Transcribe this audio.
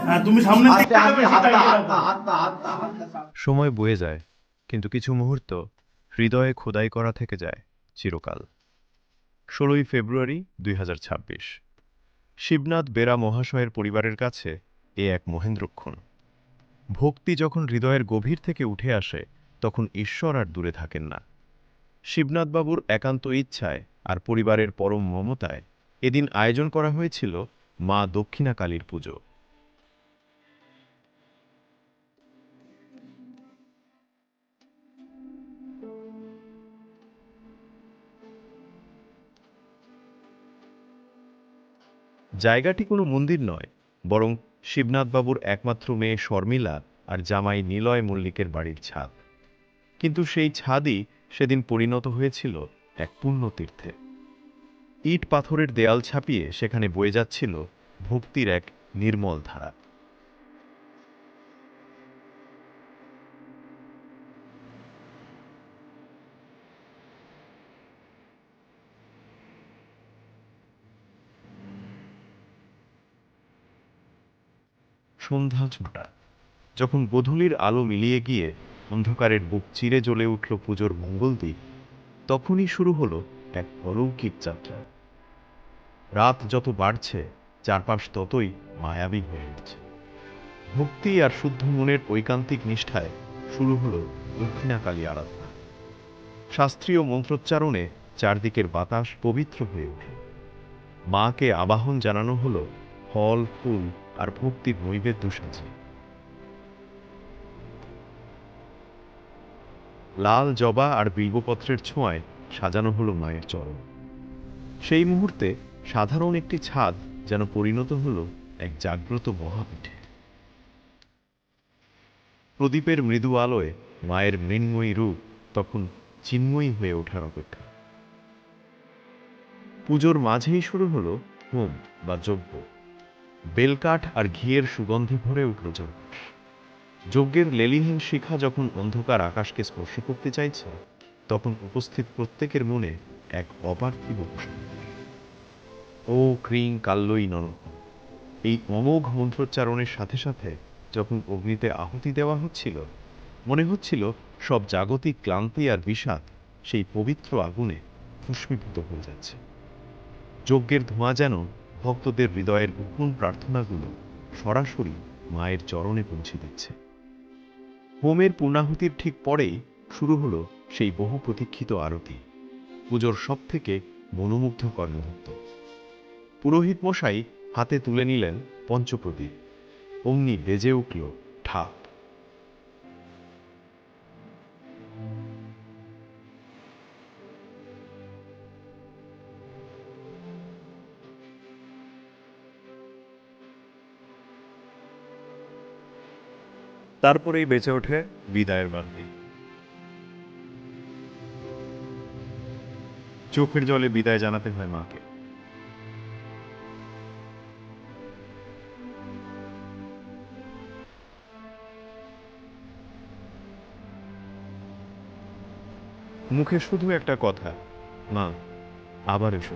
হ্যাঁ, তুমি সামনে আস্তে আস্তে হাতটা হাতটা হাতটা হাতটা হাতটা সময় বয়ে যায়, কিন্তু কিছু মুহূর্ত হৃদয়ে খোদাই করা থেকে যায় চিরকাল। 16ই ফেব্রুয়ারি 2026। শিবনাথ বেরা মহাশয়ের পরিবারের কাছে এ এক মহেন্দ্রক্ষণ। ভক্তি যখন হৃদয়ের গভীর থেকে উঠে আসে, তখন ঈশ্বর আর দূরে থাকেন না। শিবনাথবাবুর একান্ত ইচ্ছায় আর পরিবারের পরম মমতায় এদিন আয়োজন করা হয়েছিল মা দক্ষিণা কালীর পুজো। জায়গাটি কোনো মন্দির নয়, বরং শিবনাথবাবুর একমাত্র মেয়ে শর্মিলা আর জামাই নিলয় মল্লিকের বাড়ির ছাদ। কিন্তু সেই ছাদই সেদিন পরিণত হয়েছিল এক পুণ্যতীর্থে। ইট পাথরের দেয়াল ছাপিয়ে সেখানে বয়ে যাচ্ছিল ভক্তির এক নির্মল ধারা। সন্ধ্যা ছটা, যখন গোধূলির আলো মিলিয়ে গিয়ে অন্ধকারের বুক চিরে জ্বলে উঠল পুজোর মঙ্গলদ্বীপ, তখনই শুরু হলো এক অলৌকিক যাত্রা। রাত যত বাড়ছে, চারপাশ ততই মায়াবী হয়ে উঠছে। ভক্তি আর শুদ্ধ মনের ঐকান্তিক নিষ্ঠায় শুরু হলো দক্ষিণাকালী আরাধনা। শাস্ত্রীয় মন্ত্রোচ্চারণে চারদিকের বাতাস পবিত্র হয়ে ওঠে। মাকে আবাহন জানানো হলো ফল, ফুল আর ভক্তির নৈবেদ্য সাজিয়ে। লাল জবা আর বিল্বপত্রের ছোঁয়ায় সাজানো হলো মায়ের চরণ। সেই মুহূর্তে সাধারণ একটি ছাদ যেন পরিণত হলো এক জাগ্রত মহাপীঠে। প্রদীপের মৃদু আলোয় মায়ের মৃন্ময়ী রূপ তখন চিন্ময়ী হয়ে ওঠার অপেক্ষা। পুজোর মাঝেই শুরু হলো হোম বা যজ্ঞ। বেলকাঠ আর ঘিয়ের সুগন্ধে ভরে উঠল চারপাশ। যজ্ঞের লেলিহীন শিখা যখন অন্ধকার আকাশকে স্পর্শ করতে চাইছে, তখন উপস্থিত প্রত্যেকের মনে এক অপার্থিব প্রশান্তি। ও ক্রিং কাল্লই নন, এই অমোঘ মন্ত্রোচ্চারণের সাথে সাথে যখন অগ্নিতে আহুতি দেওয়া হচ্ছিল, মনে হচ্ছিল সব জাগতিক ক্লান্তি আর বিষাদ সেই পবিত্র আগুনে ভস্মীভূত হয়ে যাচ্ছে। যজ্ঞের ধোঁয়া যেন ভক্তদের হৃদয়ের গোপন প্রার্থনাগুলো সরাসরি মায়ের চরণে পৌঁছে দিচ্ছে। হোমের পূর্ণাহুতির ঠিক পরেই শুরু হলো সেই বহু প্রতীক্ষিত আরতি, পুজোর সব থেকে মনোমুগ্ধকর মুহূর্ত। পুরোহিত মশাই হাতে তুলে নিলেন পঞ্চপ্রদীপ। অমনি বেজে উঠল ঠাপ। তারপরেই বেঁচে ওঠে বিদায়ের বাতি। চোখের জলে বিদায় জানাতে হয় মাকে। মুখে শুধু একটা কথা, মা আবার এসো।